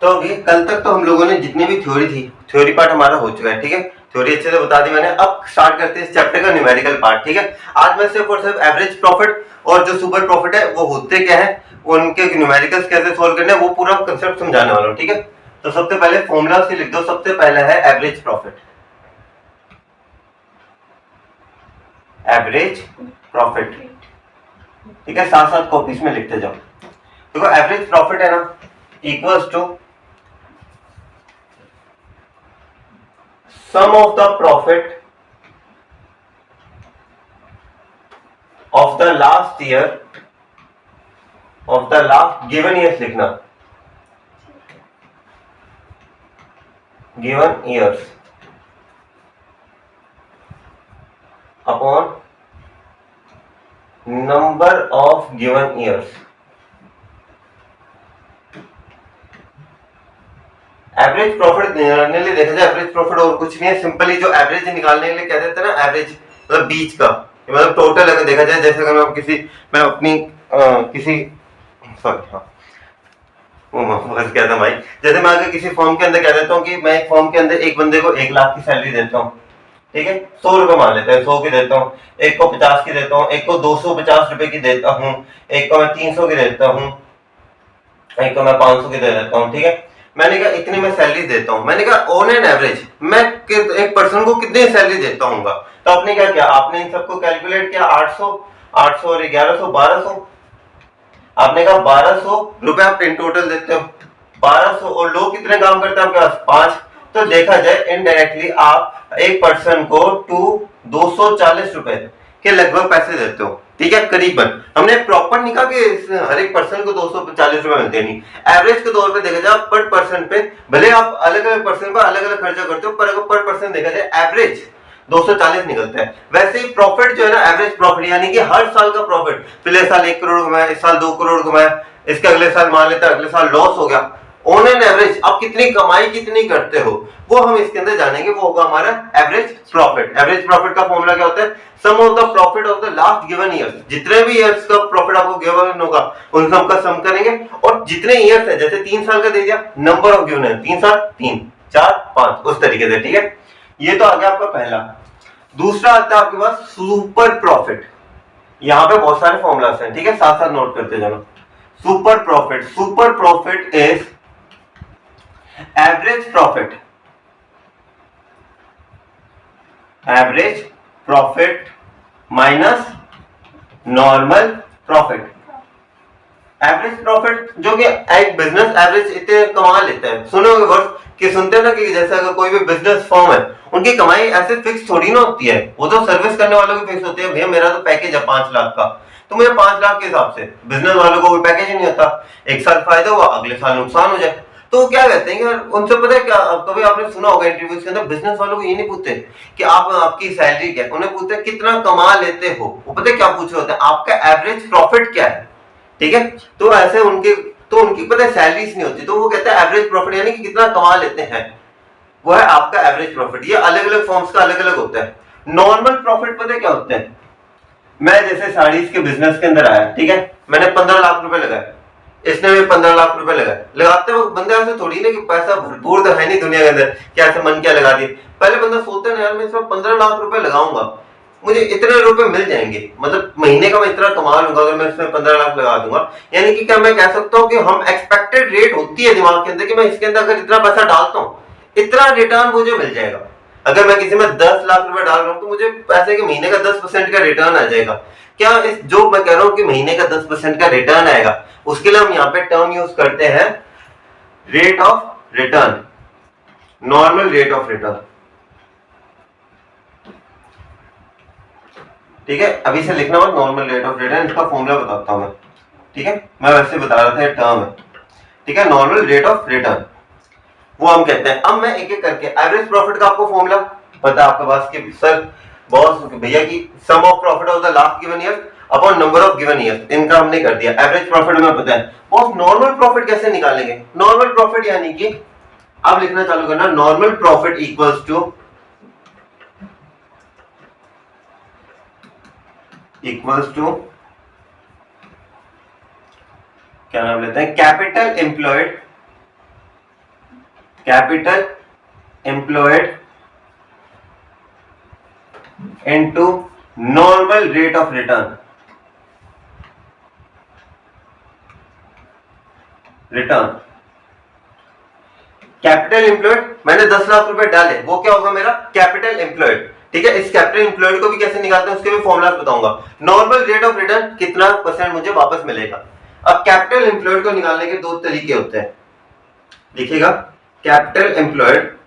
तो अभी कल तक तो हम लोगों ने जितनी भी थ्योरी थी, थ्योरी पार्ट हमारा हो चुका है, ठीक है। थ्योरी अच्छे से बता दी मैंने। अब स्टार्ट करते हैं इस चैप्टर का न्यूमेरिकल पार्ट, ठीक है। आज मैं सिर्फ और सिर्फ एवरेज प्रॉफिट और जो सुपर प्रॉफिट है वो होते क्या है, उनके न्यूमेरिकल्स कैसे सोल्व करने हैं, वो पूरा कंसेप्ट समझाने वाला हूँ, ठीक है। तो सबसे पहले फॉर्मूला से लिख दो। सबसे पहला है एवरेज प्रॉफिट, एवरेज प्रॉफिट, ठीक है। साथ साथ कॉपीज में लिखते जाओ। देखो एवरेज प्रॉफिट है ना, equals to sum of the profit of the last year of the last given years लिखना, given years upon number of given years। Average profit निकालने के लिए देखा जाए, एवरेज प्रॉफिट और कुछ नहीं है, सिंपली जो एवरेज निकालने के लिए कह देते हैं ना, एवरेज मतलब बीच का, मतलब टोटल अगर देखा जाए, जैसे अगर मैं अपनी किसी सॉरी हाँ बस क्या था भाई, जैसे मैं अगर किसी फॉर्म के अंदर कह देता हूँ कि मैं एक फॉर्म के अंदर एक बंदे को 1 लाख की सैलरी देता हूँ, ठीक है। 100 रुपए मान लेते हैं, 100 की देता हूँ, एक को 50 की देता हूँ, एक को 250 रुपए की देता हूँ, एक को मैं 300 की देता हूँ, एक को मैं 500 की दे देता हूँ, ठीक है। मैंने कहा इतनी मैं सैलरी देता हूँ, मैंने कहा ऑन एन एवरेज मैं एक पर्सन को कितनी सैलरी देता हूँ। तो आपने क्या किया, आपने इन सबको कैलकुलेट किया, 800 800 और 1100 1200, आपने कहा 1200 रुपए आप इन टोटल देते हो, 1200। और लोग कितने काम करते हैं आपके पास, 5। तो देखा जाए इनडायरेक्टली आप एक पर्सन को 240 रुपए के लगभग पैसे देते हो, ठीक है, करीबन। हमने प्रॉपर नहीं कहा कि हर एक पर्सन को 240 रुपए मिलते नहीं, एवरेज के तौर पे देखा जाए पर पर्सन पे, भले आप अलग अलग पर्सन पर अलग अलग खर्चा करते हो, पर अगर पर पर्सन देखा जाए एवरेज 240 निकलता है। वैसे ही प्रॉफिट जो है ना, एवरेज प्रॉफिट यानी कि हर साल का प्रॉफिट, पिछले साल 1 करोड़ कमाया, इस साल 2 करोड़ कमाया, इसके अगले साल मान लेते हैं अगले साल लॉस हो गया, ऑन एन एवरेज आप कितनी कमाई कितनी करते हो वो हम इसके अंदर जानेंगे, वो होगा हमारा एवरेज प्रॉफिट। एवरेज प्रॉफिट का फॉर्मूला क्या होता है, sum of the profit of the last given year, जितने भी ईयर्स का प्रॉफिट आपको गिवन होगा उन सब का सम करेंगे, और जितने ईयर्स है, जैसे 3 साल का दे दिया, नंबर ऑफ गिवन है 3 साल 3 4 5 उस तरीके से, ठीक है। ये तो आ गया आपका पहला। दूसरा आता है आपके पास सुपर प्रॉफिट। यहां पे बहुत सारे फॉर्मूलास हैं, ठीक है, साथ साथ नोट करते जाना। Super profit, super profit is average profit, average profit minus normal profit. Average profit जो कि एक बिजनेस एवरेज इतने कमा लेता है, सुने होंगे वर्ड कि सुनते हैं ना कि जैसे अगर कोई भी बिजनेस फर्म है, उनकी कमाई ऐसे फिक्स थोड़ी ना होती है, वो तो सर्विस करने वालों की फिक्स होती है। भैया मेरा तो पैकेज है 5 लाख का, तो मुझे 5 लाख के हिसाब से, बिजनेस वालों को कोई पैकेज ही नहीं होता, एक साल फायदा हुआ अगले साल नुकसान हो जाए, तो क्या कहते हैं कि उनसे पता है क्या, कभी आपने सुना होगा इंटरव्यूज के अंदर, बिजनेस वालों को ये नहीं पूछते कि आप आपकी सैलरी क्या है, उन्हें पूछते हैं कितना कमा लेते हो। वो पता है क्या पूछ रहे होते हैं, आपका एवरेज प्रॉफिट क्या है, ठीक है। तो ऐसे उनकी पता है सैलरीज नहीं होती, तो वो कहते हैं एवरेज प्रॉफिट यानी कि कितना कमा लेते हैं, वो है आपका एवरेज प्रॉफिट। ये अलग अलग फॉर्म्स का अलग अलग होता है। नॉर्मल प्रॉफिट पता है क्या होता है, मैं जैसे साड़ीज के बिजनेस के अंदर आया, ठीक है, मैंने 15 लाख रुपए लगाए, इसने भी 15 लाख रुपए लगाए। लगाते वक्त बंदे ऐसे थोड़ी ना कि पैसा भरपूर तो है नहीं दुनिया के अंदर, क्या ऐसे मन क्या लगा दिए। पहले बंदा सोचता है यार मैं इसमें 15 लाख रुपए लगाऊंगा, मुझे इतने रुपए मिल जाएंगे, मतलब महीने का मैं इतना कमा लूंगा अगर मैं इसमें 15 लाख लगा दूंगा। यानी कि क्या मैं कह सकता हूँ कि हम एक्सपेक्टेड रेट होती है दिमाग के अंदर कि मैं इसके अंदर अगर इतना पैसा डालता हूँ इतना रिटर्न मुझे मिल जाएगा। अगर मैं किसी में 10 लाख रुपए डाल रहा हूँ तो मुझे पैसे के महीने का 10% का रिटर्न आ जाएगा। क्या इस जो मैं कह रहा हूँ कि महीने का 10% का रिटर्न आएगा, उसके लिए हम यहाँ पे टर्म यूज करते हैं rate of return, normal rate of return, ठीक है। अभी से लिखना मत नॉर्मल रेट ऑफ रिटर्न, इसका फॉर्मूला बताता हूं मैं, ठीक है। मैं वैसे बता रहा था ये टर्म है, ठीक है, नॉर्मल रेट ऑफ रिटर्न वो हम कहते हैं। अब मैं एक एक करके, एवरेज प्रॉफिट का आपको फॉर्मूला पता है आपके पास कि सर बॉस भैया की sum of profit of the last given year upon number of given year, इनका हमने कर दिया। एवरेज प्रॉफिट में पता है, बॉस नॉर्मल प्रॉफिट कैसे निकालेंगे। नॉर्मल प्रॉफिट यानी कि अब लिखना चालू करना, नॉर्मल प्रॉफिट इक्वल्स टू क्या नाम लेते हैं, capital employed capital employed into normal rate of return capital employed मैंने 10 लाख रुपए डाले, वो क्या होगा मेरा कैपिटल एम्प्लॉयड। ठीक है, इस कैपिटल एम्प्लॉयड को भी कैसे निकालते हैं उसके भी फॉर्मूला बताऊंगा। नॉर्मल रेट ऑफ रिटर्न कितना परसेंट मुझे वापस मिलेगा। अब कैपिटल एम्प्लॉयड को निकालने के दो तरीके होते हैं, देखिएगा। कैपिटल एम्प्लॉयड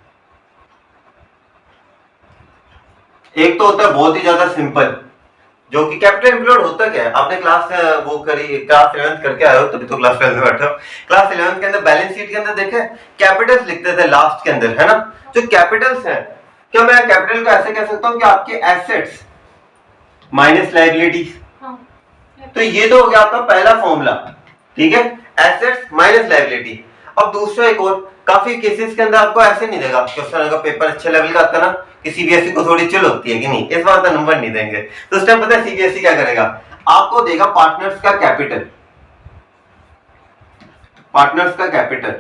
एक तो होता है बहुत ही ज्यादा सिंपल, जो कि कैपिटल एम्प्लॉयड होता क्या है, आपने क्लास वो करी, क्लास 11th करके आए हो तभी तो क्लास 12 में बैठे हो। क्लास 11th के अंदर बैलेंस शीट के अंदर देखे कैपिटल्स लिखते थे लास्ट के अंदर, है ना। जो कैपिटल्स है, क्या मैं कैपिटल को ऐसे कह सकता हूं कि आपके एसेट्स माइनस लायबिलिटीज। तो ये तो हो गया आपका पहला फॉर्मूला, ठीक है, एसेट्स माइनस लायबिलिटी। अब दूसरा एक और, काफी केसेस के अंदर आपको ऐसे नहीं देगा, क्वेश्चन का पेपर अच्छे लेवल का आता है ना कि सीबीएसई को थोड़ी चिल होती है कि नहीं, इस बार तो नंबर नहीं देंगे। तो उस टाइम पता है सीबीएसई क्या करेगा, आपको देगा पार्टनर्स का कैपिटल, पार्टनर्स का कैपिटल।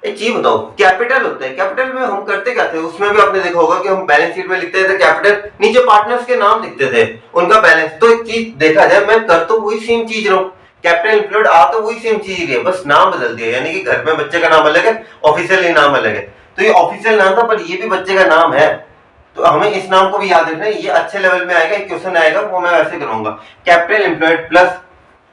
एक चीज बताओ, कैपिटल होता है, कैपिटल में हम करते क्या थे, उसमें भी आपने देखा होगा कि हम बैलेंस शीट में लिखते थे कैपिटल, नीचे पार्टनर्स के नाम लिखते थे, उनका बैलेंस। तो एक चीज देखा जाए, मैं कर तो वही सेम चीज रहा हूं, कैपिटल एम्प्लॉयड आ तो वही सेम चीज ही है, बस नाम बदल दिया। यानी कि घर में बच्चे का नाम अलग है, ऑफिशियल नाम अलग है। तो ये ऑफिशियल नाम था पर ये भी बच्चे का नाम है, तो हमें इस नाम को भी याद रखना है। ये अच्छे लेवल में आएगा, एक क्वेश्चन आएगा वो मैं ऐसे करूंगा, कैपिटल एम्प्लॉयड प्लस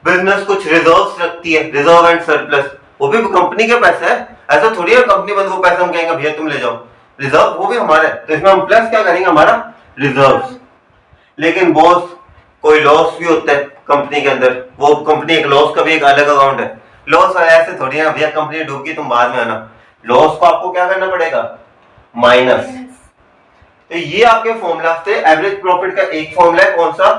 बिजनेस कुछ रिजर्व्स रखती है, रिजर्व एंड सरप्लस, वो भी कंपनी के पैसे है, ऐसा थोड़ी है कंपनी बंद वो पैसा हम कहेंगे भैया तुम ले जाओ, रिजर्व वो भी हमारा है। तो इसमें हम प्लस क्या करेंगे, हमारा रिजर्व। लेकिन बॉस कोई लॉस भी होता है कंपनी के अंदर, वो कंपनी एक लॉस का भी एक अलग अकाउंट है। लॉस ऐसे थोड़ी है भैया कंपनी डूबी तुम बाद में आना, लॉस को आपको क्या करना पड़ेगा, माइनस। तो ये आपके फॉर्मूला थे। एवरेज प्रॉफिट का एक फॉर्मूला है, कौन सा,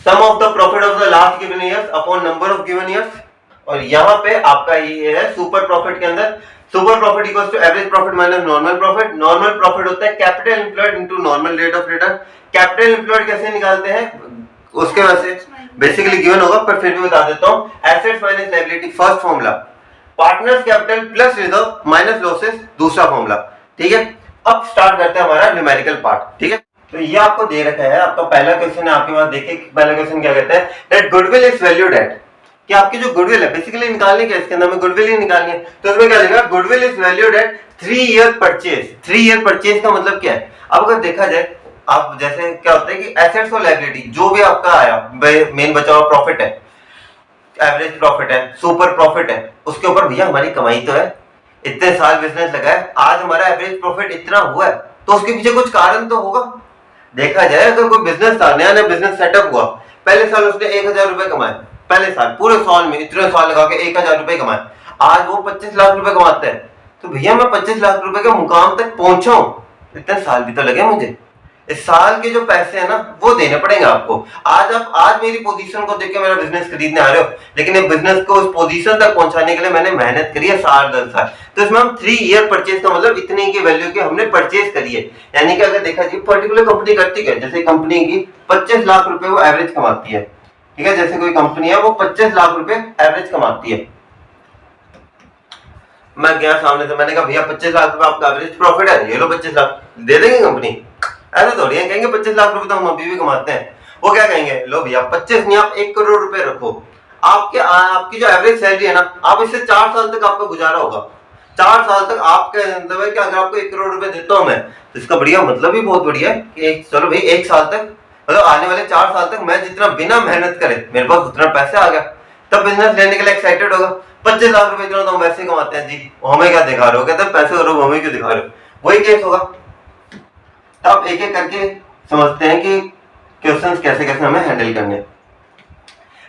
sum of the profit of the last given years upon number of given years. और यहाँ पे आपका ये है सुपर प्रॉफिट के अंदर, super profit equals to average profit minus normal profit. Normal profit होता है capital employed into normal rate of return. Capital employed कैसे निकालते हैं, उसके वजह से बेसिकली गिवन होगा पर फिर भी बता देता हूं, assets minus liability first formula, partners capital plus reserve minus losses दूसरा फॉर्मूला। ठीक है, अब स्टार्ट करते हैं हमारा न्यूमेरिकल पार्ट। ठीक है, तो ये आपको दे रखा है, आपका पहला क्वेश्चन है आपके पास, देखिए पहला क्वेश्चन क्या कहता है, that goodwill is valued at, कि आपकी जो गुडविल है बेसिकली निकालनी क्या, इसके अंदर में गुडविल ही निकालनी है। तो इसमें क्या लिखा, goodwill is valued at 3 year purchase. 3 year purchase का मतलब क्या है, अब अगर देखा जाए, आप जैसे क्या होता है कि एसेट्स और लायबिलिटी जो भी आपका आया, मेन बचा हुआ प्रॉफिट है, एवरेज प्रॉफिट है, सुपर प्रॉफिट है, उसके ऊपर भैया हमारी कमाई तो है, इतने साल बिजनेस लगा है, आज हमारा एवरेज प्रॉफिट इतना हुआ है, तो उसके पीछे कुछ कारण तो होगा। देखा जाए अगर कोई बिजनेस था, नया नया बिजनेस सेटअप हुआ, पहले साल उसने 1000 रुपए कमाए, पहले साल पूरे साल में इतने साल लगा के 1000 रुपए कमाए, आज वो 25 लाख रुपए कमाते हैं, तो भैया मैं 25 लाख रुपए के मुकाम तक पहुंचा हूं, इतने साल भी तो लगे मुझे, इस साल के जो पैसे हैं ना वो देने पड़ेंगे आपको। आज मेरी पोजीशन को देख के मेरा बिजनेस खरीदने आ रहे हो, लेकिन ये बिजनेस को उस पोजीशन तक पहुंचाने के लिए मैंने मेहनत करी है 60 साल। तो इसमें हम 3 ईयर परचेज का मतलब इतने की वैल्यू की हमने परचेज करी है। यानी कि अगर देखा जाए पर्टिकुलर कंपनी करती है, जैसे कंपनी की 25 लाख रुपए वो एवरेज कमाती है, ठीक है, जैसे कोई कंपनी है वो 25 लाख रुपए एवरेज कमाती है। मैं गया सामने से, मैंने कहा भैया 25 लाख रुपए आपका एवरेज प्रॉफिट है, ये लो 25 लाख, दे देंगे कंपनी? ऐसा थोड़ी है, कहेंगे 25 लाख रुपए तो हम अभी भी कमाते हैं। वो क्या कहेंगे, लो भैया 25 नहीं आप 1 करोड़ रुपए रखो, आपकी जो एवरेज सैलरी है ना, आप इससे 4 साल तक आपका गुजारा होगा, 4 साल तक आपके मतलब है कि अगर आपको 1 करोड़ रुपए देता हूं मैं, तो इसका बढ़िया मतलब ही बहुत बढ़िया है कि चलो भाई 1 साल तक मतलब आने वाले 4 साल तक मैं जितना बिना मेहनत करे मेरे पास उतना पैसा आ गया, तब बिजनेस लेने के लिए एक्साइटेड होगा। 25 लाख रुपए इतना तो हम वैसे ही कमाते हैं जी, हमें क्या दिखा रहे हो, कहते हैं पैसे करो हमें क्यों दिखा रहे हो, वही केस होगा। अब एक एक करके समझते हैं कि क्वेश्चंस कैसे कैसे हमें हैंडल करने।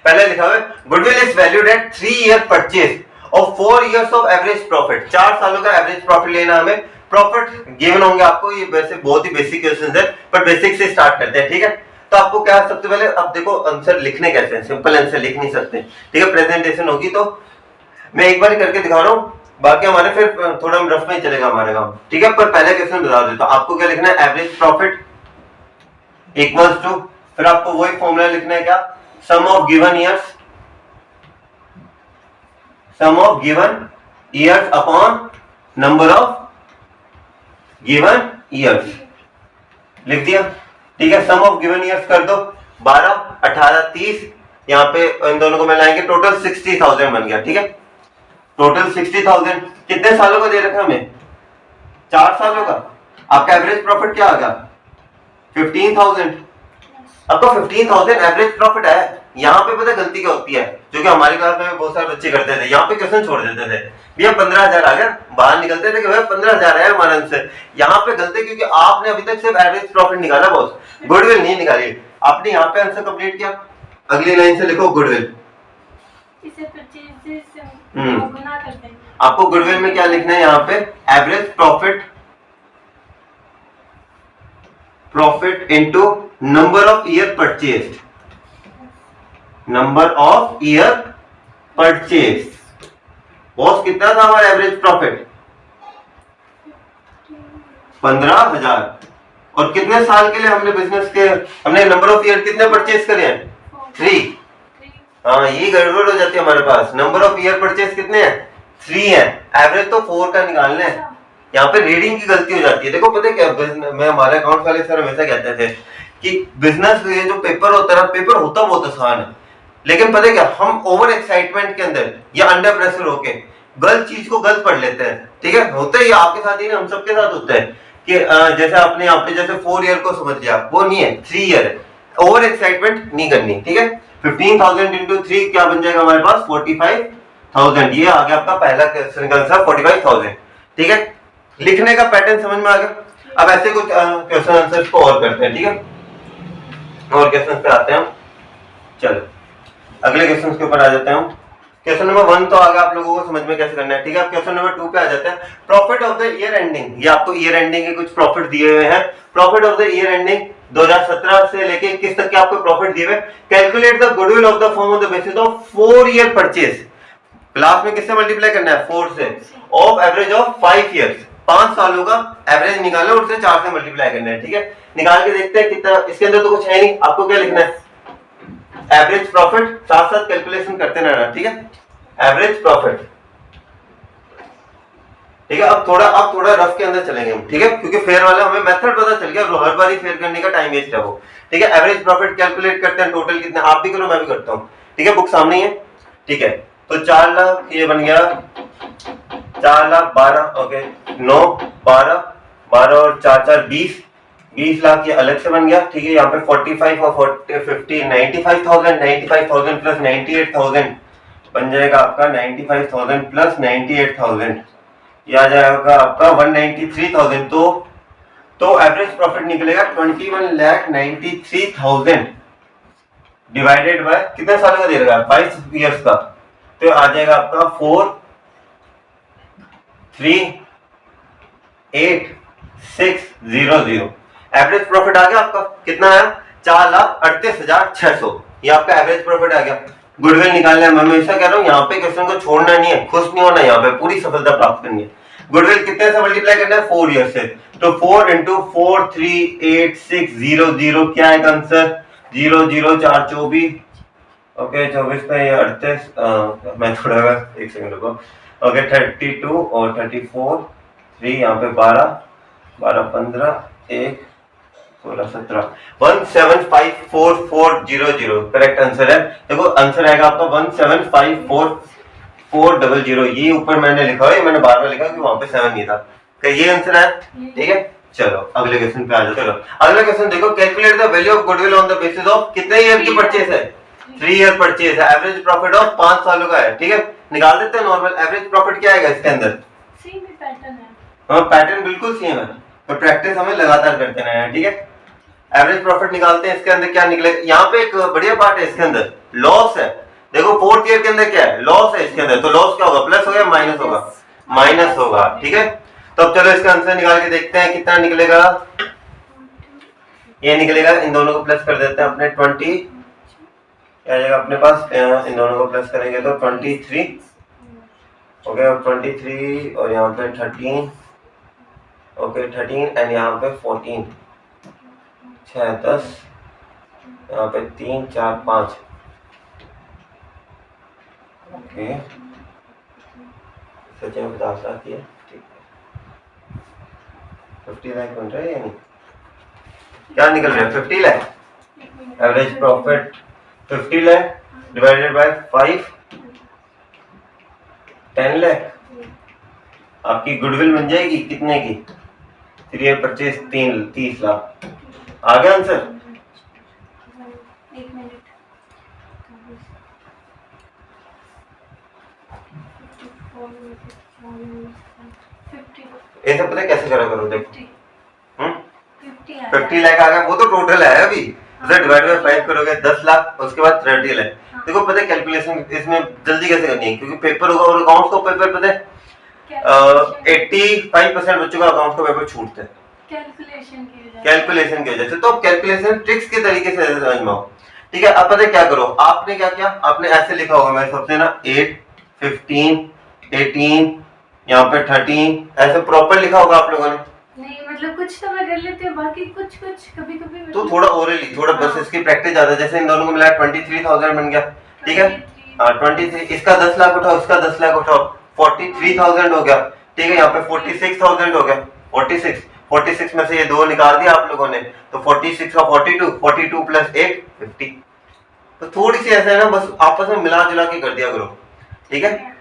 पहले लिखा हुआ है goodwill is valued at 3 year purchase of 4 years of average profit. 4 सालों का एवरेज प्रॉफिट लेना, हमें प्रॉफिट गिवन होंगे आपको, ये वैसे बहुत ही बेसिक क्वेश्चंस है पर बेसिक से स्टार्ट करते हैं। ठीक है, तो आपको क्या सबसे पहले, अब देखो आंसर लिखने कैसे हैं, सिंपल आंसर लिख नहीं सकते, ठीक है, प्रेजेंटेशन होगी तो मैं एक बार करके दिखा रहा हूँ, बाकी हमारे फिर थोड़ा रफ में चलेगा हमारे काम। ठीक है, पर पहले क्वेश्चन बता देता हूं आपको क्या लिखना है, एवरेज प्रॉफिट इक्वल्स टू, फिर आपको वही फॉर्मूला लिखना है क्या, sum of given years, sum of given years upon number of given years, लिख दिया। ठीक है, सम ऑफ गिवन ईयर्स कर दो, 12, 18, 30, यहाँ पे इन दोनों को मिलाएंगे, टोटल 60,000 बन गया। ठीक है, टोटल 60,000 कितने सालों का दे रखा हमें? 4 सालों का। आपका एवरेज प्रॉफिट क्या आ गया? 15,000। आपका 15,000 एवरेज प्रॉफिट है। यहाँ पे पता गलती क्या होती है, जो कि हमारी क्लास में बहुत सारे बच्चे करते थे, यहाँ पे क्वेश्चन छोड़ देते थे, भैया 15,000 आ गया, बाहर निकलते थे कि भैया 15,000 है हमारे आंसर। यहाँ पे गलती क्योंकि आपने अभी तक सिर्फ एवरेज प्रॉफिट निकाला बॉस, गुडविल नहीं निकाली। आपने यहाँ पे आंसर कंप्लीट किया, अगली लाइन से लिखो गुडविल। आपको गुडविल में क्या लिखना है? यहाँ पे average profit into number of year purchased, number of year purchase. Boss कितना था हमारा एवरेज प्रॉफिट? 15,000। और कितने साल के लिए हमने बिजनेस के, हमने नंबर ऑफ ईयर कितने परचेज करे हैं? 3। हाँ, ये गड़बड़ हो जाती है हमारे पास। नंबर ऑफ ईयर परचेज कितने हैं? 3 है। एवरेज तो 4 का निकालना है। यहाँ पे रीडिंग की गलती हो जाती है। देखो पता है क्या, मैं हमारे अकाउंट वाले सर हमेशा कहते थे कि बिजनेस ये जो पेपर होता है ना, पेपर होता बहुत आसान है, लेकिन पता है क्या, हम ओवर एक्साइटमेंट के अंदर या अंडर प्रेशर होके गलत चीज को गलत पढ़ लेते हैं। ठीक है, होता है ये आपके साथ ही ना, हम सबके साथ होता है कि जैसे आपने यहाँ पे जैसे 4 ईयर को समझ लिया, वो नहीं है, 3 ईयर है। ओवर एक्साइटमेंट नहीं करनी। ठीक है, 15,000 इंटू 3 क्या बन जाएगा हमारे पास? 45,000। ये आ गया आपका पहला क्वेश्चन का आंसर, 45,000। ठीक है, लिखने का पैटर्न समझ में आ गया। अब ऐसे कुछ क्वेश्चन आंसर को और करते हैं। ठीक है, और क्वेश्चन पे आते हैं हम। चलो अगले क्वेश्चन के ऊपर आ जाते हैं हम। क्वेश्चन नंबर 1 तो आगे आप लोगों को समझ में कैसे करना है। ठीक है, अब क्वेश्चन नंबर 2 पे आ जाते हैं। Profit of the year ending, ये आपको ईयर एंडिंग के कुछ प्रॉफिट दिए हुए हैं। Profit of the year ending 2017 से लेके 21 तक के आपको प्रॉफिट दिए हुए। Calculate the goodwill of the firm on the basis of 4 year purchase. Class में किससे मल्टीप्लाई करना है? 4 से। ऑफ एवरेज ऑफ 5 ईयर्स, 5 सालों का एवरेज निकालना है, उससे 4 से मल्टीप्लाई करना है। ठीक है, निकाल के देखते हैं कितना। इसके अंदर तो कुछ है नहीं, आपको क्या लिखना है? एवरेज प्रॉफिट, साथ साथ कैलकुलेशन करते रहना। ठीक है, एवरेज प्रॉफिट। ठीक है, अब थोड़ा रफ के अंदर चलेंगे हम। ठीक है, क्योंकि फेयर वाला हमें मेथड पता चल गया, हर बार ही फेयर करने का टाइम वेस्ट है वो। ठीक है, एवरेज प्रॉफिट कैलकुलेट करते हैं, टोटल कितना, आप भी करो मैं भी करता हूँ। ठीक है, बुक सामने है। ठीक है, तो 4 लाख ये बन गया 4 लाख 12, ओके 9 12 12 और 4 4 20 लाख ये अलग से बन गया। ठीक है, यहाँ पे 45 और 50 95,000 95,000 प्लस 98,000 बन जाएगा आपका 95,000 प्लस 98,000, ये आ जाएगा आपका 193,000। तो एवरेज प्रॉफिट निकलेगा 21,93,000 डिवाइडेड बाय कितने सालों का दे रहा है? 5 ईयर्स का। तो आ जाएगा आपका 4,3,8,6,000। एवरेज प्रॉफिट आ गया आपका, कितना आया? 4,38,600। ये आपका एवरेज प्रॉफिट आ गया। गुडविल निकालना है, मैं हमेशा कह रहा हूँ यहाँ पे क्वेश्चन को छोड़ना नहीं है, खुश नहीं होना, यहाँ पे पूरी सफलता प्राप्त करनी है। गुडविल कितने से मल्टीप्लाई करना है? 4 ईयर से। तो 4 इंटू 4,3,8,6,0,0 क्या है आंसर? 0 0 4 24, ओके 24 पे 38, मैं थोड़ा एक सेकंड रुको, ओके 32 और 34, 3 यहाँ पे 12 15 1 16 17 1754400 करेक्ट आंसर है। देखो आंसर आएगा आपका 1754400। ये ऊपर मैंने लिखा है, मैंने बार बार लिखा क्योंकि वहां पे 7 नहीं था। ये आंसर है। ठीक है, चलो अगले क्वेश्चन पे आ जाओ। चलो अगला क्वेश्चन देखो, calculate the value of goodwill on the basis of कितने ईयर की परचेज है? 3 ईयर परचेज है। एवरेज प्रॉफिट ऑफ 5 सालों का है। ठीक है, निकाल देते हैं नॉर्मल। एवरेज प्रॉफिट क्या आएगा इसके अंदर? सेम पैटर्न है। हाँ, पैटर्न बिल्कुल सेम है, तो प्रैक्टिस हमें लगातार करते रहना है। ठीक है, एवरेज प्रॉफिट निकालते हैं। इसके अंदर क्या निकलेगा? यहाँ पे एक बढ़िया पार्ट है, इसके अंदर लॉस है। देखो 4th ईयर के अंदर क्या है? लॉस है इसके अंदर। तो लॉस क्या होगा? प्लस होगा या माइनस होगा? माइनस होगा। ठीक है, तो अब चलो इसका आंसर निकाल के देखते हैं कितना निकलेगा। ये निकलेगा, इन दोनों को प्लस कर देते हैं अपने 20 क्या जाएगा अपने पास, इन दोनों को प्लस करेंगे तो 23, ओके 23 और यहाँ पे 13, ओके 13 एंड यहाँ पे 14, 6 10, यहाँ पे 3 4 5, ओके सच में 50 लाख की है, ठीक है। 50 लाख बन रहा है या नहीं, क्या निकल रहा है 50 lakh. Average profit 50 lakh divided by 5, 10 lakh. आपकी गुडविल बन जाएगी कितने की, 3 परचेज 30 लाख। आ गया आंसर। ऐसा पता है कैसे करा करो, देखो 50 लाख आ गया, वो तो टोटल है अभी, उसे डिवाइड बाय 5 करोगे 10 लाख, उसके बाद 30 लाख। देखो पता है कैलकुलेशन इसमें जल्दी कैसे करनी है, क्योंकि पेपर होगा और अकाउंट्स का पेपर पता है 85% बच्चों का अकाउंट्स का पेपर छूटता है कैलकुलेशन की वजह से। तो अब कैलकुलेशन ट्रिक्स के तरीके से समझ में आओ, ठीक है। अब पता है क्या करो, आपने क्या किया, आपने ऐसे लिखा होगा मेरे सबसे ना 8, 15, 18, यहाँ पे 13, ऐसे प्रॉपर लिखा होगा आप लोगों ने। नहीं मतलब कुछ तो मैं कर लेती हूँ, बाकी कुछ कभी तो थोड़ा ओरली थोड़ा बस इसकी प्रैक्टिस ज्यादा, जैसे इन दोनों को मिला 23,000 बन गया, ठीक है। 23, इसका 10 लाख उठाओ, इसका 10 लाख उठाओ, 43,000 हो गया, ठीक है। यहाँ पे 46,000 हो गया, 46 में से ये 2 निकाल दिया आप लोगों ने, तो 46 का 42 प्लस 8 50। तो थोड़ी सी ऐसा है ना, बस आपस में मिला जुला के कर दिया करो, ठीक है।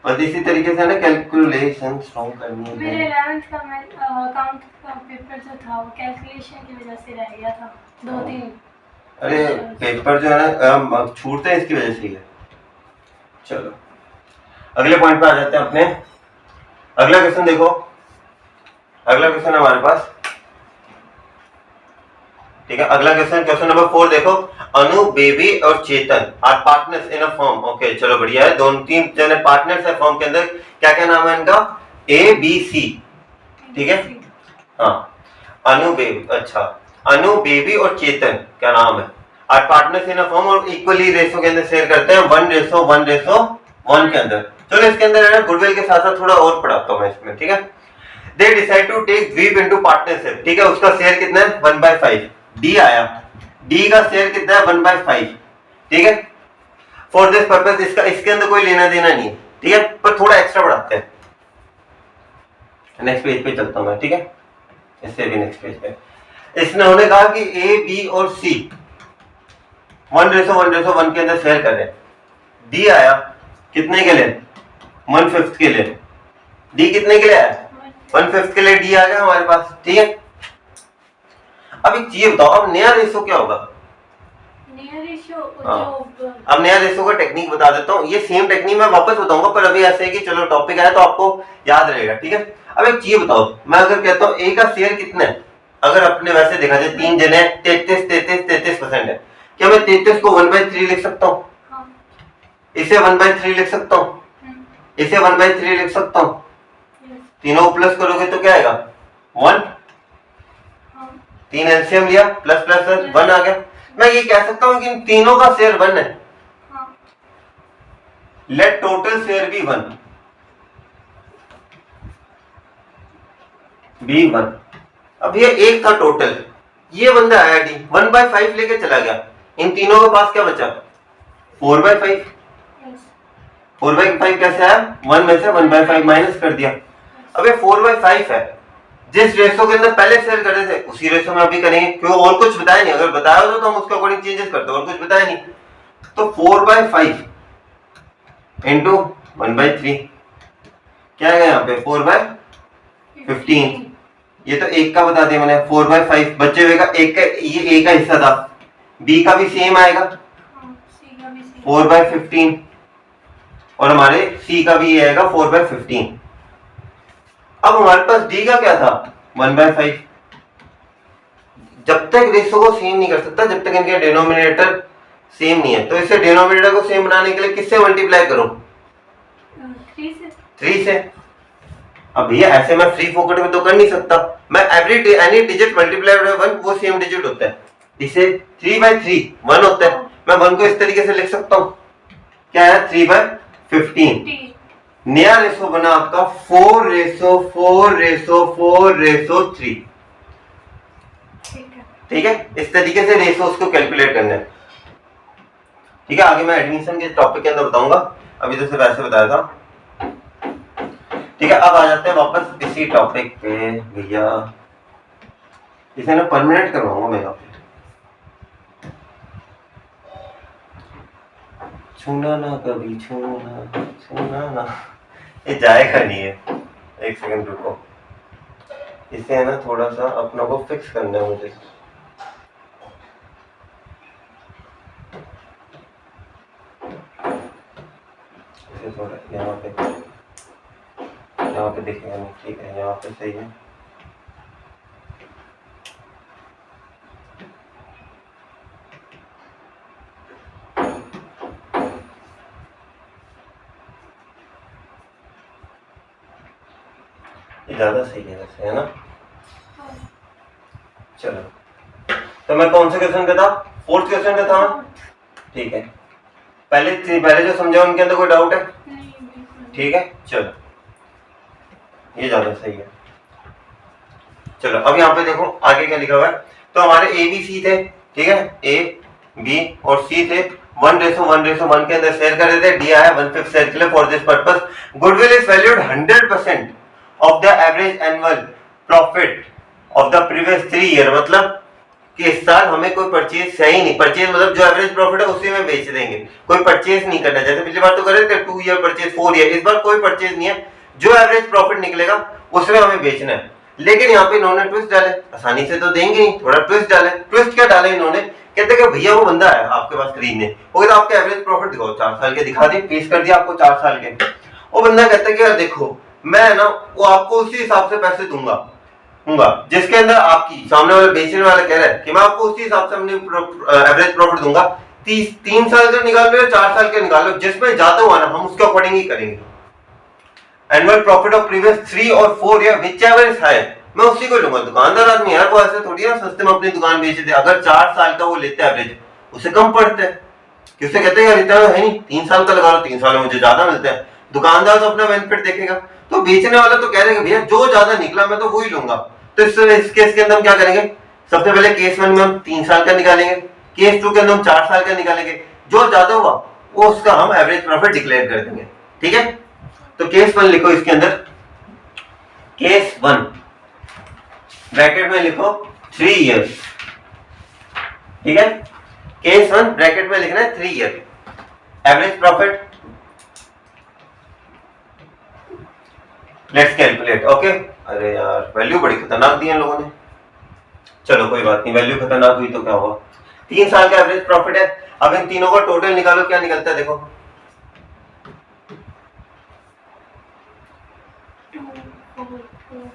और इसी तरीके से ना कैलकुलेशन स्ट्रॉन्ग करनी है। मेरे 11th का मैं अकाउंट का पेपर जो था वो कैलकुलेशन की वजह से रह गया था 2-3। अरे पेपर जो है ना छूटते हैं इसकी वजह से ही है। चलो अगले पॉइंट पे आ जाते हैं अपने। अगला क्वेश्चन देखो, अगला क्वेश्चन है हमारे पास, ठीक है। अगला क्वेश्चन नंबर 4 देखो, अनु, बेबी और Chetan are partners in a firm. Okay चलो बढ़िया है, 2-3 जने पार्टनर्स है फर्म के अंदर। क्या क्या नाम है इनका, ए बी सी, ठीक है। हाँ अनु बेबी, अच्छा अनु बेबी और चेतन क्या नाम है, are partners in a firm और इक्वली रेशो के अंदर शेयर करते हैं 1:1:1 के अंदर। चलो इसके अंदर है ना गुडविल के साथ साथ थोड़ा और पढ़ाता हूँ मैं इसमें, ठीक है। दे डिसाइड टू टेक द्वीप इनटू पार्टनरशिप, ठीक है। उसका शेयर कितना है 1/5, डी आया, डी का शेयर कितना है 1/5, ठीक है। फॉर दिस पर्पस इसका इसके अंदर कोई लेना देना नहीं है, ठीक है, पर थोड़ा एक्स्ट्रा बढ़ाते हैं। नेक्स्ट पेज पे चलता हूं मैं, ठीक है, इससे भी नेक्स्ट पेज पे। इसने कहा कि ए बी और सी 1:1:1 के अंदर शेयर कर रहे हैं। डी आया कितने के लिए, 1/5 के लिए। डी कितने के लिए आया, 1/5 के लिए डी आ गया हमारे पास, ठीक है। अब एक चीज बताओ, अब नया रेशो क्या होगा, नया रेशो अब नया रेशो का टेक्निक बता देता हूँ। ये सेम टेक्निक मैं वापस बताऊंगा, पर अभी ऐसे है कि चलो टॉपिक आया तो आपको याद रहेगा, ठीक है। अब एक चीज बताओ, मैं अगर कहता हूँ ए का शेयर कितना है, अगर अपने वैसे देखा जाए 3 जने 33% है, क्या मैं 33 को 1/3 लिख सकता हूँ, इसे 1/3 लिख सकता हूँ, इसे 1/3 लिख सकता हूँ। तीनों प्लस करोगे तो क्या आएगा 1, 3 एलसीएम लिया, प्लस प्लस 1 आ गया। मैं ये कह सकता हूं कि इन तीनों का शेयर 1 है, let total share be 1, be 1। अब ये एक था टोटल, ये बंदा आया डी 1/5 लेके चला गया, इन तीनों के पास क्या बचा 4/5। 4/5 कैसे आया, 1 में से 1/5 माइनस कर दिया। अब ये 4/5 है, जिस रेशो के अंदर पहले शेयर कर रहे थे उसी रेशो में अभी करेंगे, क्यों और कुछ बताया नहीं, अगर बताया हो तो हम उसके अकॉर्डिंग चेंजेस करते, और कुछ बताया नहीं। तो 4/5 इंटू 1/3 क्या है यहाँ पे 4/15। ये तो एक का बता दिया मैंने, 4/5 बचे हुए का एक का, ये ए का हिस्सा था, बी का भी सेम आएगा 4/15 और हमारे सी का भी ये आएगा 4/15। अब हमारे पास डी का क्या था 1/5। जब तक रेशो को सेम नहीं कर सकता जब तक इनके डिनोमिनेटर सेम नहीं है, तो इसे डिनोमिनेटर को सेम बनाने के लिए किससे मल्टीप्लाई करूं 3 से। अब भैया ऐसे मैं फ्री फोकट में तो कर नहीं सकता, मैं एनी डिजिट मल्टीप्लाई बाय 1 वो सेम डिजिट होता है, इसे 3/3 1 होता है। मैं 1 को इस तरीके से लिख सकता हूं, क्या है 3/15। नया रेशो बना आपका 4:4:4:3, ठीक है। इस तरीके से रेशोस को कैलकुलेट करना है, ठीक है। आगे मैं एडमिशन के टॉपिक के अंदर बताऊंगा, अभी तो सिर्फ ऐसे बताया था। ठीक है, अब आ जाते हैं वापस इसी टॉपिक पे भैया। इसे ना परमानेंट करवाऊंगा मैं यहाँ पे। छूना ना कभी छूना ना, ये जाएगा नहीं है। एक सेकंड रुको, इसे है ना थोड़ा सा अपना को फिक्स करना है मुझे। इसे थोड़ा यहाँ पे दिखेगा नहीं, ठीक है यहाँ पे सही है। ये ज्यादा सही है वैसे, है ना। चलो, तो मैं कौन से क्वेश्चन पे था? फोर्थ क्वेश्चन पे था। ठीक है, पहले जो समझा उनके अंदर कोई डाउट है? नहीं, बिल्कुल। ठीक है, चलो ये ज्यादा सही है। चलो अब यहाँ पे देखो आगे क्या लिखा हुआ है। तो हमारे ए बी सी थे, ठीक है, ए बी और सी थे, 1:1:1 के अंदर शेयर कर रहे थे। डी आया 1/5 शेयर के लिए। For this purpose goodwill is valued 100% of the average annual profit of the previous 3 year. मतलब कि इस साल हमें कोई परचेज है ही नहीं। परचेज मतलब जो एवरेज प्रॉफिट है उसी में बेच देंगे, कोई परचेज नहीं करना। जैसे पिछली बार तो करे थे 2 ईयर परचेज, 4 ईयर, इस बार कोई परचेज नहीं है। जो एवरेज प्रॉफिट निकलेगा उसमें हमें बेचना है। लेकिन यहाँ पे इन्होंने ट्विस्ट डाले, आसानी से तो देंगे नहीं, थोड़ा ट्विस्ट डाले। ट्विस्ट क्या डाले इन्होंने? कहते कि भैया वो बंदा है आपके पास खरीदने, वो कहता आपके एवरेज प्रॉफिट दिखाओ 4 साल के, दिखा दिए, पेश कर दिया आपको 4 साल के। वो बंदा कहता है कि यार देखो मैं ना वो आपको उसी हिसाब से पैसे दूंगा जिसके अंदर आपकी सामने वाले बेचने वाला कह रहा है कि मैं आपको उसी हिसाब से अपनी एवरेज प्रॉफिट दूंगा। 3 साल का निकाल लो या 4 साल के निकाल लो, जिसमें ज्यादा हुआ ना हम उसके अकॉर्डिंग ही करेंगे। एनुअल प्रॉफिट ऑफ प्रीवियस 3 और 4 ईयर व्हिचएवर इज हाई, मैं उसी को लूंगा। दुकानदार आदमी यार वो ऐसे थोड़ी ना सस्ते में अपनी दुकान बेच दे। अगर 4 साल का वो लेते हैं एवरेज, उसे कम पड़ता है, कि उसे कहते हैं यार इतना है नहीं, 3 साल का लगा लो, 3 साल में मुझे ज्यादा मिलता है। दुकानदार तो अपना बेनिफिट देखेगा, तो बेचने वाला तो कह रहे भैया जो ज्यादा निकला मैं तो वही लूंगा। तो इस केस के अंदर हम क्या करेंगे? सबसे पहले केस 1 में हम 3 साल का निकालेंगे, केस 2 के अंदर हम 4 साल का निकालेंगे। जो ज्यादा हुआ वो उसका हम एवरेज प्रॉफिट डिक्लेयर कर देंगे। ठीक है, तो केस 1 लिखो, इसके अंदर केस 1 ब्रैकेट में लिखो 3 इयर्स। ठीक है, केस 1 ब्रैकेट में लिखना है 3 year. Average profit let's calculate. Okay, अरे यार वैल्यू बड़ी खतरनाक दी है लोगों ने। चलो कोई बात नहीं, वैल्यू खतरनाक हुई तो क्या हुआ। 3 साल का एवरेज प्रॉफिट है। अब इन तीनों का टोटल निकालो, क्या निकलता है देखो। 2 4 4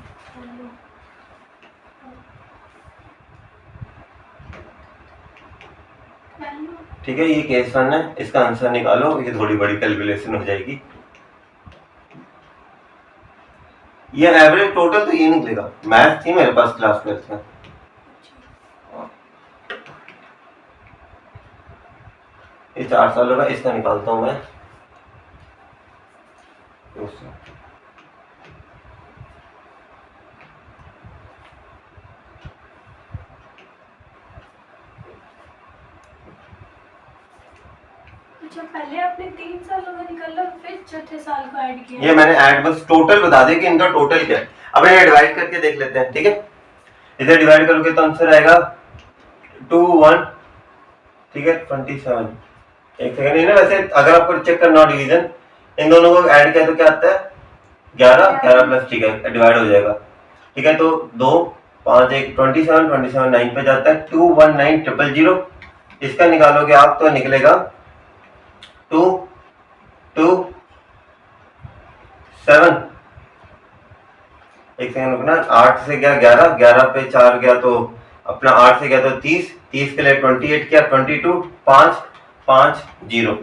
ठीक है, ये केस 1 है, इसका आंसर निकालो। ये थोड़ी बड़ी कैलकुलेशन हो जाएगी। ये एवरेज टोटल तो ये निकलेगा। मैथ थी मेरे पास क्लास 12 में। ये 4 सालों का, इसका निकालता हूं मैं। अच्छा, पहले आपने 3 सालों का निकाला फिर चौथे साल को ऐड किया? ये मैंने ऐड बस टोटल बता दिया कि इनका टोटल क्या है। अब इन्हें डिवाइड करके देख लेते हैं। ठीक है, इसे डिवाइड करोगे तो आंसर आएगा 2 1, ठीक है 27। एक सेकंड, इन्हें वैसे अगर आपको चेक करना हो डिवीजन, इन दोनों को ऐड किया तो क्या आता है 11 प्लस, ठीक है डिवाइड हो जाएगा। ठीक है, तो 2 5 1 27 9 पे जाता है 219,000। इसका निकालोगे आप तो निकलेगा 2 2 7। एक सेकंड रुकना, 8 से गया 11, 11 पे 4 गया तो अपना 8 से गया तो 30, 30 के लिए 28 किया, 22 5 5 0।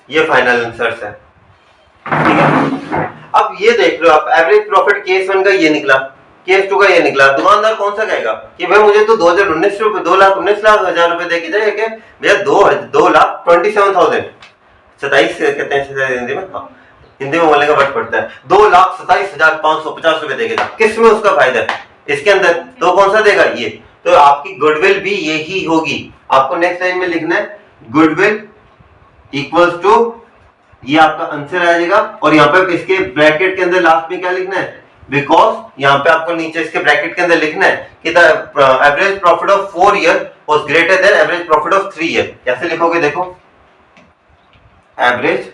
ये फाइनल आंसर्स है। ठीक है, अब ये देख लो आप, एवरेज प्रॉफिट केस 1 का ये निकला, केस 2 का ये निकला। दुकानदार कौन सा कहेगा कि भाई मुझे तो 2019 रुपए 2,19,000 रुपए दे के जाए क्या भैया, 2,27,000 27 कहते हैं हिंदी में। हाँ, हिंदी में बोलने का बट पड़ता है। 2,27,550 रुपए देगा, किस में उसका फायदा है इसके अंदर? तो कौन सा देगा ये? तो आपकी गुडविल भी यही होगी। आपको नेक्स्ट लाइन में लिखना है गुडविल इक्वल्स टू ये आपका आंसर आ जाएगा। और यहाँ पे इसके ब्रैकेट के अंदर लास्ट में क्या लिखना है, बिकॉज यहाँ पे आपको नीचे इसके ब्रैकेट के अंदर लिखना है कि the average profit of 4 year was greater than average profit of 3 year. कैसे लिखोगे, देखो, average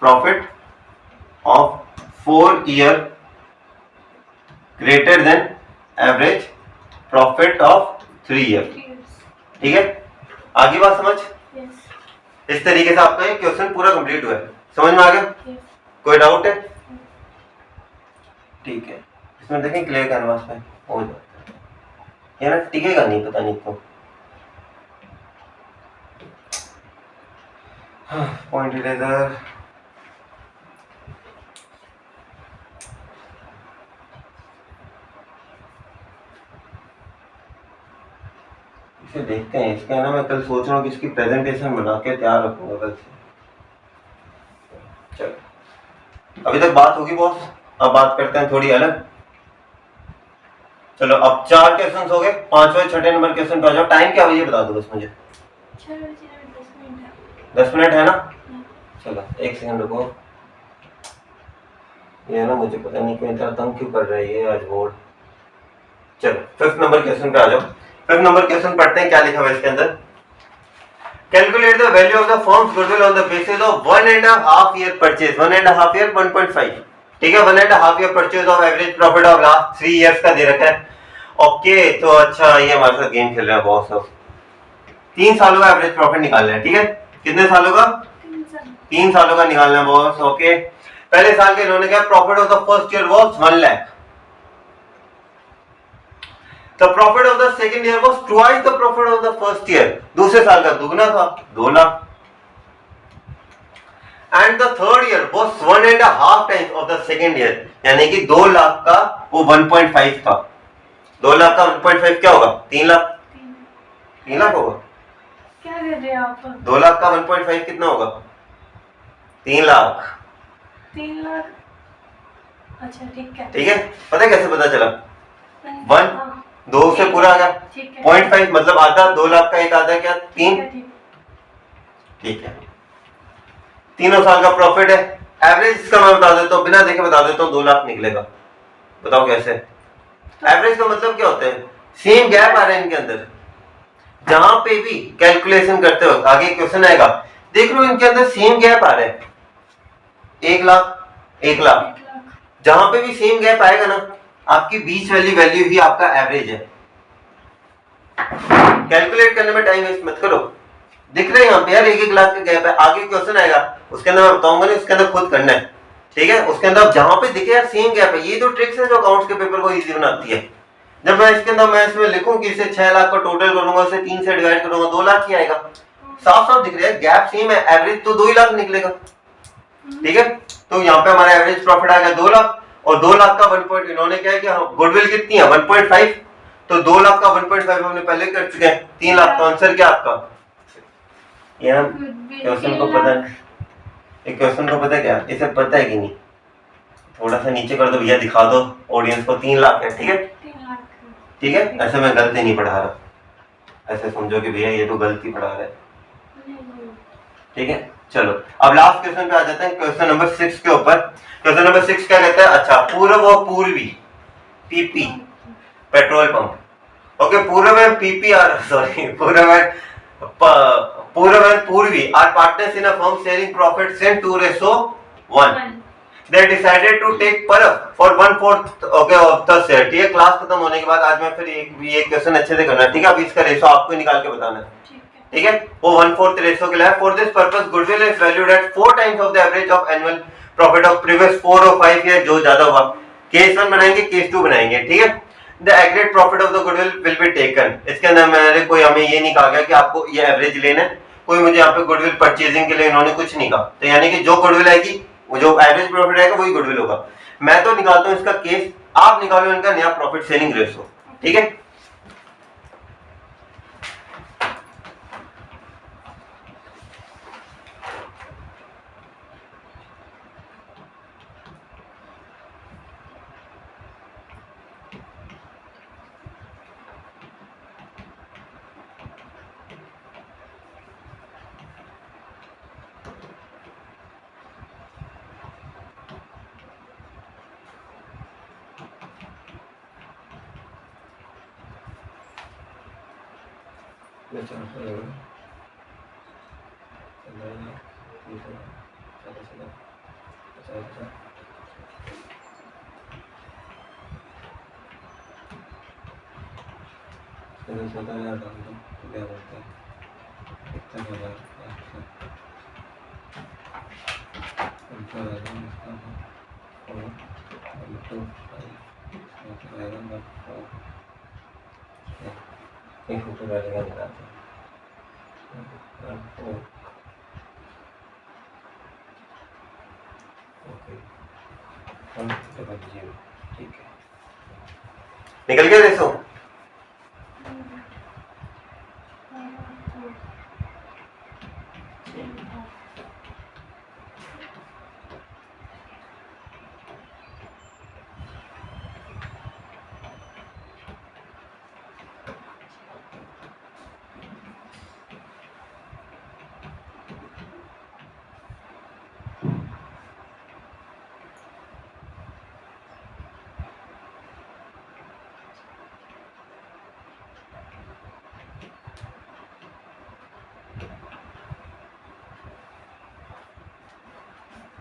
profit of 4 year greater than average profit of 3 year. ठीक है, आगे बात समझ। इस तरीके से आपका ये क्वेश्चन पूरा कंप्लीट हुआ है, समझ में आ गया? कोई डाउट है? ठीक है, इसमें देखें क्लियर कैनवास पे हो जाता है, ये ना टिकेगा नहीं, पता नहीं क्यों। पॉइंट इरेजर, इसे देखते हैं। इसके ना मैं कल सोच रहा हूँ कि इसकी प्रेजेंटेशन बना के तैयार रखूंगा कल से। चलो, अभी तक बात होगी बॉस, अब बात करते हैं थोड़ी अलग। चलो, अब 4 क्वेश्चन हो गए, 5वें 6ठे नंबर क्वेश्चन पे आ जाओ। टाइम क्या है ये बता दो बस मुझे। 10 मिनट है ना? चलो 1 सेकंड रुको, ये ना मुझे पता नहीं क्यों इतना तंग क्यों कर रहा है ये आज बोर्ड। चलो 5th नंबर क्वेश्चन पे आ जाओ। 5th नंबर क्वेश्चन पढ़ते हैं, क्या लिखा हुआ है इसके अंदर। Calculate the value of the firms goodwill on the basis of 1.5 year purchase. 1.5 year 1.5, ठीक है। 1.5 year purchase of average profit of last 3 years का दे रखा है। ओके, तो अच्छा ये हमारे साथ गेम खेल रहा है बहुत सब। 3 सालों का एवरेज प्रॉफिट निकालना है, ठीक है। कितने सालों का? 3 सालों का निकालना है बॉस। ओके, पहले साल के इन्होंने क्या, profit of the first year was 1 lakh. The profit of the second year was twice the profit of the first year. दूसरे साल का दुगना था, 2 lakh. And the third year was 1.5 times of the second year, यानी कि 2 लाख का वो 1.5 था। 2 लाख का 1.5 क्या होगा? 3 लाख। 3 लाख होगा। क्या कर रहे हो आप? 2 लाख का 1.5 कितना होगा? 3 लाख। 3 लाख, अच्छा ठीक है। ठीक है, पता है कैसे पता चला? 1 2 से पूरा आ गया, 0.5 मतलब आधा। 2 लाख का एक आधा क्या? 3। ठीक है, तीनों साल का प्रॉफिट है। एवरेज इसका मैं बता देता हूँ, बिना देखे बता देता हूँ, 2 लाख निकलेगा। बताओ कैसे? एवरेज का मतलब क्या होता है? सेम गैप आ रहा है इनके अंदर। जहां पे भी कैलकुलेशन करते हो, आगे क्वेश्चन आएगा, देख लो इनके अंदर सेम गैप आ रहा है, 1 लाख 1 लाख। जहां पे भी सेम गैप आएगा ना, आपकी बीच वाली वैल्यू ही आपका एवरेज है। कैलकुलेट करने में टाइम वेस्ट मत करो। दिख रहा है यहाँ पे यार 1-1 लाख का गैप है। आगे क्वेश्चन आएगा उसके अंदर मैं बताऊंगा नहीं, उसके अंदर खुद करना है, ठीक है। उसके अंदर जहां पे दिखे यार सेम गैप है, ये तो ट्रिक्स है जो अकाउंट्स के पेपर को इजी बनाती है। जब मैं इसके अंदर मैं इसमें लिखूं कि इसे 6 लाख का टोटल करूंगा, उसे 3 से डिवाइड करूंगा, 2 लाख ही आएगा। साफ साफ दिख रहा है गैप सेम है, एवरेज तो 2 ही लाख निकलेगा, ठीक है। तो यहाँ पे हमारा एवरेज प्रॉफिट आ गया 2 लाख, और 2 लाख का 1 इन्होंने क्या है कि गुडविल कितनी है 1.5, तो 2 लाख का 1.5 हमने पहले कर चुके हैं। 3 लाख का आंसर क्या आपका? यार क्वेश्चन को पता है, एक क्वेश्चन को पता है क्या, इसे पता है कि नहीं? थोड़ा सा नीचे कर दो भैया, दिखा दो ऑडियंस को। 3 लाख है, ठीक है, ठीक है। ऐसे मैं गलती नहीं पढ़ा रहा, ऐसे समझो कि भैया ये तो गलती पढ़ा रहा है, ठीक है। चलो अब लास्ट क्वेश्चन पे आ जाते हैं, क्वेश्चन नंबर 6 के ऊपर। क्वेश्चन नंबर 6 क्या कहता है? अच्छा, पूर्व और पूर्वी, पीपी, पेट्रोल पंप। ओके, पूर्व में पीपीआर, सॉरी, पूर्व and पूर्वी are partners in a firm sharing profits in 2:1. They decided to take परख for 1/4 okay of the share। ठीक है, क्लास खत्म होने के बाद आज मैं फिर ये क्वेश्चन अच्छे से करना है, ठीक है। अब इसका रेशो आपको निकाल के बताना है, ठीक है। वो 1/4 रेशो के लिए। For this purpose goodwill is valued at 4 times of the average of annual profit of previous 4 और 5 ईयर, जो ज्यादा हुआ। केस 1 बनाएंगे, केस 2 बनाएंगे, ठीक है। The aggregate profit of the goodwill will be taken. इसके अंदर मैंने कोई हमें ये नहीं कहा गया कि आपको ये एवरेज लेना है, कोई मुझे यहाँ पे गुडविल परचेजिंग के लिए इन्होंने कुछ नहीं कहा। तो यानी कि जो गुडविल आएगी, वो जो एवरेज प्रॉफिट आएगा वही गुडविल होगा। मैं तो निकालता हूँ इसका केस, आप निकालो इनका नया प्रॉफिट शेयरिंग रेशो, ठीक है। फोटो डालेगा निकालते ठीक है, निकल गया रेसो।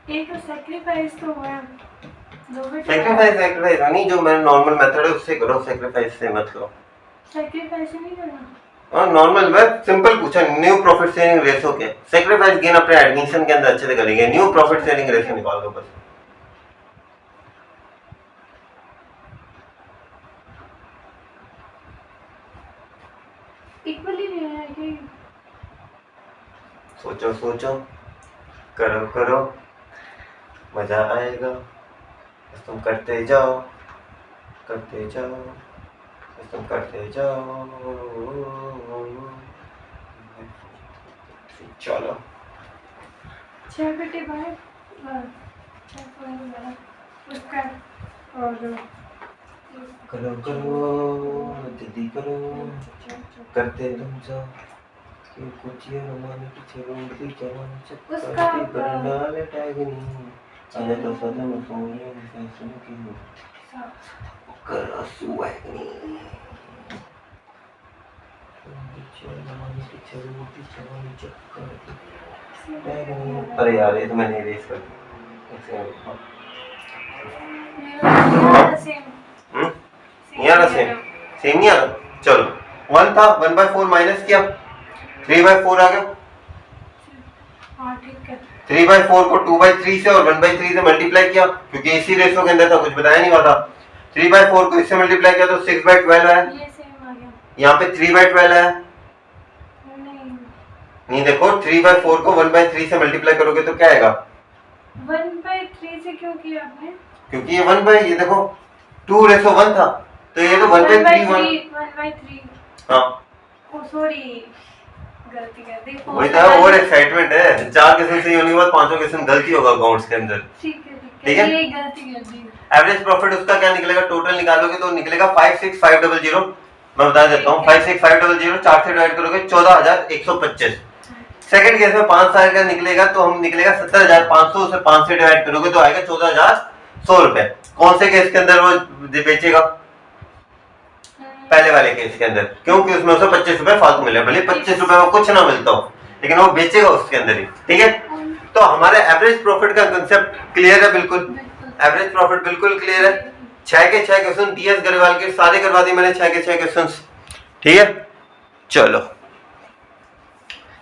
एक सैक्रिफाइस तो हुआ है, सैक्रिफाइस नहीं, जो मेरा नॉर्मल मेथड है उससे करो, सैक्रिफाइस से मत करो। सैक्रिफाइस नहीं करना। और नॉर्मल मैं सिंपल पूछा, न्यू प्रॉफिट शेयरिंग रेशो के सैक्रिफाइस गेन अपने एडमिशन के अंदर अच्छे से करेंगे, न्यू प्रॉफिट शेयरिंग रेशो निकाल दो बस। इक्वली नहीं है कि सोचो सोचो, करो करो, मजा आएगा, बस तुम करते जाओ करते जाओ, बस तुम करते जाओ। चलो 6 बटे बाय उसका और करो करो, जल्दी करो, करते तुम जाओ, कि कुछ ये रोमानी की चलोगी जवानी चक्कर बरनाले टाइगनी आने तो सदन सोने फैशन की करो सुवागनी रोमानी की चलोगी जवानी चक्कर टाइगनी। अरे यार ये तो मैंने रेस कर दी। सेम नहीं आ रहा। चलो 1 था, 1/4 माइनस किया, 3/4 आ गया। हाँ ठीक है। 3/4 को 2/3 से और 1/3 से मल्टीप्लाई किया, क्योंकि इसी रेशो के अंदर था, कुछ बताया नहीं हुआ था। 3/4 को इससे मल्टीप्लाई किया तो 6/12 है। ये सेम आ गया। यहाँ पे 3/12 है। नहीं देखो 3/4 को 1/3 से मल्टीप्लाई करोगे तो क्या आएगा? 1/3 से क्यों किया आपने? क्योंकि ये ये देखो 2:1 था, तो ये तो 1/3 हाँ सॉरी गलती कर दी। वही तो और एक्साइटमेंट है, 4 क्वेश्चन सही होने के बाद 5वां क्वेश्चन गलती होगा अकाउंट्स के अंदर। ठीक है ये गलती कर दी। एवरेज प्रॉफिट उसका क्या निकलेगा? टोटल निकालोगे तो निकलेगा 56500। मैं बता देता हूँ 56500 4 से डिवाइड करोगे 14125। सेकंड केस में 5 साल का निकलेगा तो हम निकलेगा 70500, उसे 5 से डिवाइड करोगे तो आएगा 14100 रुपए। कौन से केस के अंदर वो बेचेगा? पहले वाले केस के अंदर, क्योंकि उसमें उसे 25 रुपए फालतू मिले, भले 25 रुपए में कुछ ना मिलता हो, लेकिन वो बेचेगा उसके अंदर ही। ठीक है, तो हमारे एवरेज प्रॉफिट का कंसेप्ट क्लियर है? बिल्कुल एवरेज प्रॉफिट बिल्कुल क्लियर है। 6 के 6 क्वेश्चन DS गरेवाल के सारे करवा दिए मैंने, 6 के 6 क्वेश्चन। ठीक है, चलो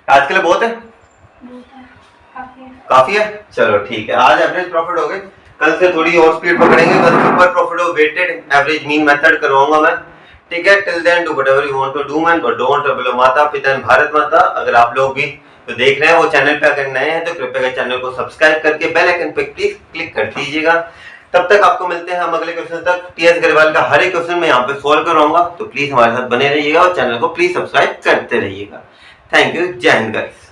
आज के लिए बहुत है, काफी है। चलो ठीक है, आज एवरेज प्रॉफिट हो गए, कल से थोड़ी और स्पीड पकड़ेंगे, कल सुपर प्रॉफिट और वेटेड एवरेज मीन मेथड करवाऊंगा मैं। ठीक है, till then do whatever you want to do man, but don't below माता पिता एंड भारत माता। अगर आप लोग भी तो देख रहे हैं वो चैनल पे अगर नए हैं तो कृपया चैनल को सब्सक्राइब करके बेल आइकन पे प्लीज क्लिक कर दीजिएगा। तब तक आपको मिलते हैं हम अगले क्वेश्चन तक। TS गरेवाल का हर एक क्वेश्चन मैं यहाँ पे सॉल्व करवाऊंगा, तो प्लीज हमारे साथ बने रहिएगा और चैनल को प्लीज सब्सक्राइब करते रहिएगा। थैंक यू, जय हिंद गाइस।